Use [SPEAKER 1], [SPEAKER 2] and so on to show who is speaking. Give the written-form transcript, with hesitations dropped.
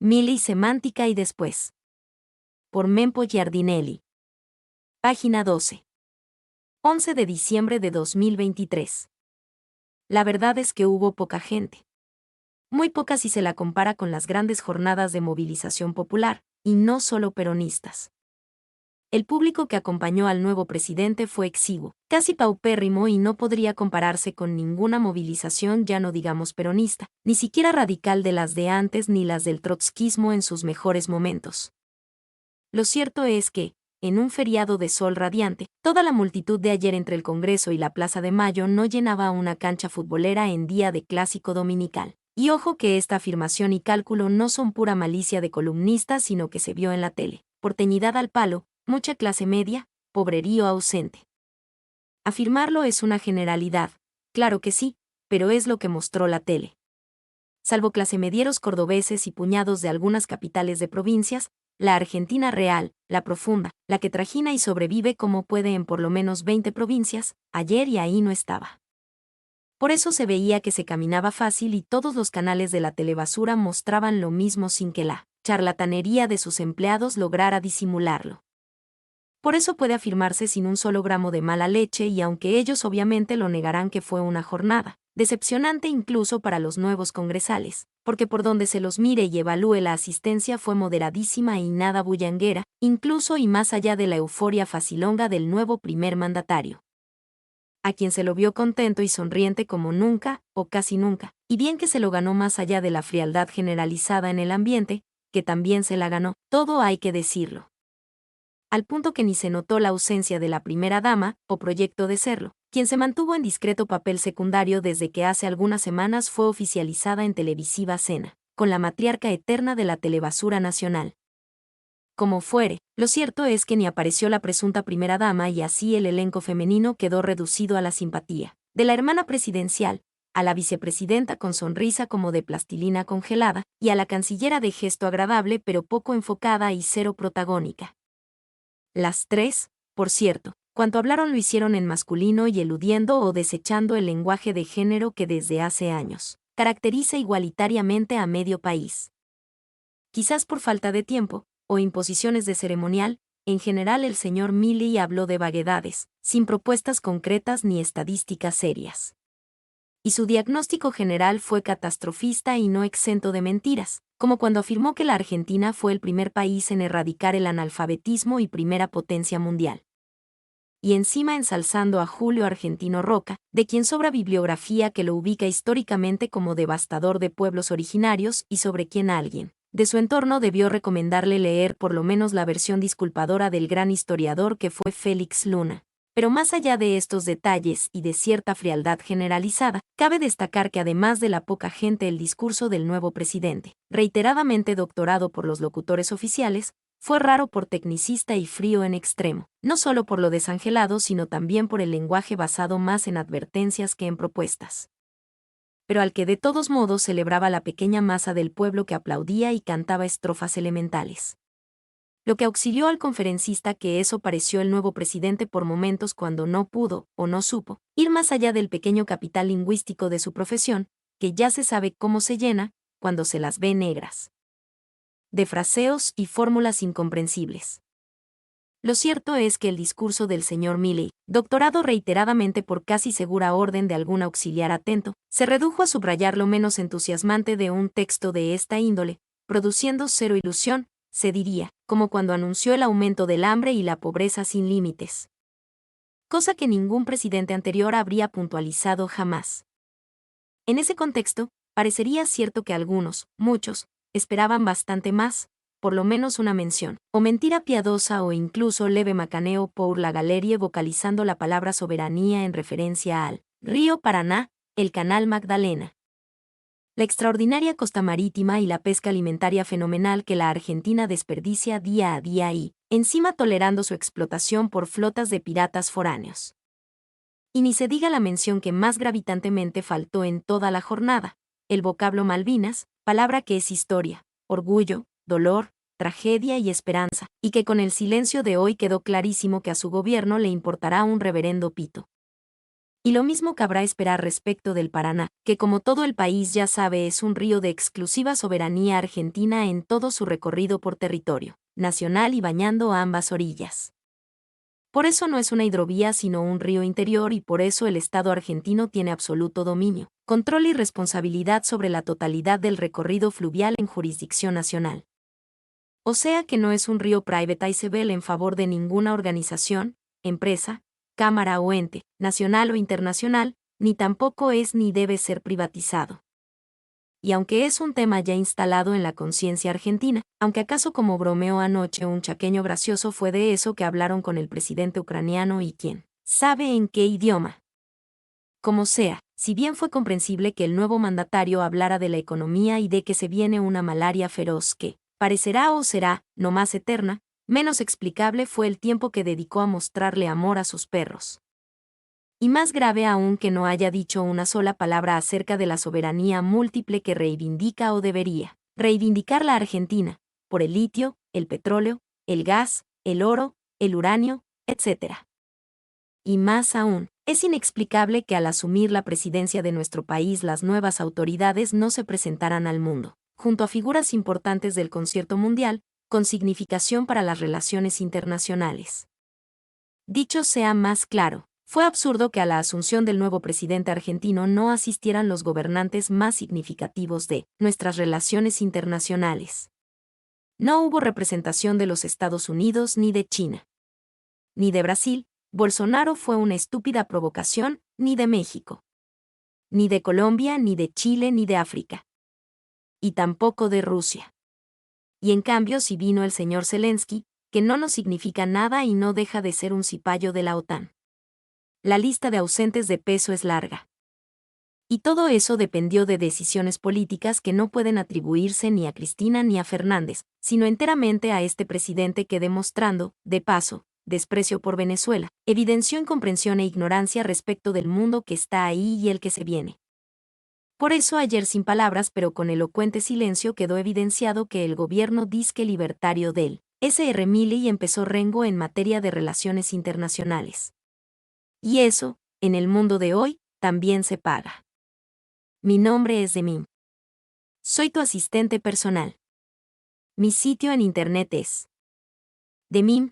[SPEAKER 1] Milei semántica y después. Por Mempo Giardinelli. Página 12. 11 de diciembre de 2023. La verdad es que hubo poca gente. Muy poca si se la compara con las grandes jornadas de movilización popular, y no solo peronistas. El público que acompañó al nuevo presidente fue exiguo, casi paupérrimo y no podría compararse con ninguna movilización, ya no digamos peronista, ni siquiera radical de las de antes ni las del trotskismo en sus mejores momentos. Lo cierto es que, en un feriado de sol radiante, toda la multitud de ayer entre el Congreso y la Plaza de Mayo no llenaba una cancha futbolera en día de clásico dominical. Y ojo que esta afirmación y cálculo no son pura malicia de columnistas, sino que se vio en la tele. Porteñidad al palo, mucha clase media, pobrerío ausente. Afirmarlo es una generalidad, claro que sí, pero es lo que mostró la tele. Salvo clasemedieros cordobeses y puñados de algunas capitales de provincias, la Argentina real, la profunda, la que trajina y sobrevive como puede en por lo menos 20 provincias, ayer y ahí no estaba. Por eso se veía que se caminaba fácil y todos los canales de la telebasura mostraban lo mismo sin que la charlatanería de sus empleados lograra disimularlo. Por eso puede afirmarse sin un solo gramo de mala leche y aunque ellos obviamente lo negarán que fue una jornada decepcionante incluso para los nuevos congresales, porque por donde se los mire y evalúe la asistencia fue moderadísima y nada bullanguera, incluso y más allá de la euforia facilonga del nuevo primer mandatario. A quien se lo vio contento y sonriente como nunca, o casi nunca, y bien que se lo ganó más allá de la frialdad generalizada en el ambiente, que también se la ganó, todo hay que decirlo. Al punto que ni se notó la ausencia de la primera dama, o proyecto de serlo, quien se mantuvo en discreto papel secundario desde que hace algunas semanas fue oficializada en televisiva cena, con la matriarca eterna de la telebasura nacional. Como fuere, lo cierto es que ni apareció la presunta primera dama y así el elenco femenino quedó reducido a la simpatía de la hermana presidencial, a la vicepresidenta con sonrisa como de plastilina congelada, y a la cancillera de gesto agradable pero poco enfocada y cero protagónica. Las tres, por cierto, cuanto hablaron lo hicieron en masculino y eludiendo o desechando el lenguaje de género que desde hace años caracteriza igualitariamente a medio país. Quizás por falta de tiempo, o imposiciones de ceremonial, en general el señor Milei habló de vaguedades, sin propuestas concretas ni estadísticas serias. Y su diagnóstico general fue catastrofista y no exento de mentiras, como cuando afirmó que la Argentina fue el primer país en erradicar el analfabetismo y primera potencia mundial. Y encima ensalzando a Julio Argentino Roca, de quien sobra bibliografía que lo ubica históricamente como devastador de pueblos originarios y sobre quien alguien de su entorno debió recomendarle leer por lo menos la versión disculpadora del gran historiador que fue Félix Luna. Pero más allá de estos detalles y de cierta frialdad generalizada, cabe destacar que además de la poca gente el discurso del nuevo presidente, reiteradamente doctorado por los locutores oficiales, fue raro por tecnicista y frío en extremo, no solo por lo desangelado sino también por el lenguaje basado más en advertencias que en propuestas. Pero al que de todos modos celebraba la pequeña masa del pueblo que aplaudía y cantaba estrofas elementales. Lo que auxilió al conferencista que eso pareció el nuevo presidente por momentos cuando no pudo, o no supo, ir más allá del pequeño capital lingüístico de su profesión, que ya se sabe cómo se llena, cuando se las ve negras. De fraseos y fórmulas incomprensibles. Lo cierto es que el discurso del señor Milei, doctorado reiteradamente por casi segura orden de algún auxiliar atento, se redujo a subrayar lo menos entusiasmante de un texto de esta índole, produciendo cero ilusión, se diría, como cuando anunció el aumento del hambre y la pobreza sin límites. Cosa que ningún presidente anterior habría puntualizado jamás. En ese contexto, parecería cierto que algunos, muchos, esperaban bastante más, por lo menos una mención, o mentira piadosa o incluso leve macaneo por la galería vocalizando la palabra soberanía en referencia al río Paraná, el canal Magdalena. La extraordinaria costa marítima y la pesca alimentaria fenomenal que la Argentina desperdicia día a día y, encima tolerando su explotación por flotas de piratas foráneos. Y ni se diga la mención que más gravitantemente faltó en toda la jornada, el vocablo Malvinas, palabra que es historia, orgullo, dolor, tragedia y esperanza, y que con el silencio de hoy quedó clarísimo que a su gobierno le importará un reverendo pito. Y lo mismo cabrá esperar respecto del Paraná, que como todo el país ya sabe es un río de exclusiva soberanía argentina en todo su recorrido por territorio nacional y bañando ambas orillas. Por eso no es una hidrovía sino un río interior y por eso el Estado argentino tiene absoluto dominio, control y responsabilidad sobre la totalidad del recorrido fluvial en jurisdicción nacional. O sea que no es un río privatizable en favor de ninguna organización, empresa, cámara o ente, nacional o internacional, ni tampoco es ni debe ser privatizado. Y aunque es un tema ya instalado en la conciencia argentina, aunque acaso como bromeó anoche un chaqueño gracioso fue de eso que hablaron con el presidente ucraniano y quién sabe en qué idioma. Como sea, si bien fue comprensible que el nuevo mandatario hablara de la economía y de que se viene una malaria feroz que, parecerá o será, no más eterna, menos explicable fue el tiempo que dedicó a mostrarle amor a sus perros. Y más grave aún que no haya dicho una sola palabra acerca de la soberanía múltiple que reivindica o debería reivindicar la Argentina, por el litio, el petróleo, el gas, el oro, el uranio, etc. Y más aún, es inexplicable que al asumir la presidencia de nuestro país las nuevas autoridades no se presentaran al mundo, junto a figuras importantes del concierto mundial, con significación para las relaciones internacionales. Dicho sea más claro, fue absurdo que a la asunción del nuevo presidente argentino no asistieran los gobernantes más significativos de nuestras relaciones internacionales. No hubo representación de los Estados Unidos ni de China. Ni de Brasil, Bolsonaro fue una estúpida provocación, ni de México. Ni de Colombia, ni de Chile, ni de África. Y tampoco de Rusia. Y en cambio sí vino el señor Zelensky, que no nos significa nada y no deja de ser un cipayo de la OTAN. La lista de ausentes de peso es larga. Y todo eso dependió de decisiones políticas que no pueden atribuirse ni a Cristina ni a Fernández, sino enteramente a este presidente que demostrando, de paso, desprecio por Venezuela, evidenció incomprensión e ignorancia respecto del mundo que está ahí y el que se viene. Por eso ayer sin palabras pero con elocuente silencio quedó evidenciado que el gobierno disque libertario del S.R. Milley empezó rengo en materia de relaciones internacionales. Y eso, en el mundo de hoy, también se paga. Mi nombre es Demim. Soy tu asistente personal. Mi sitio en internet es demim.es.tl.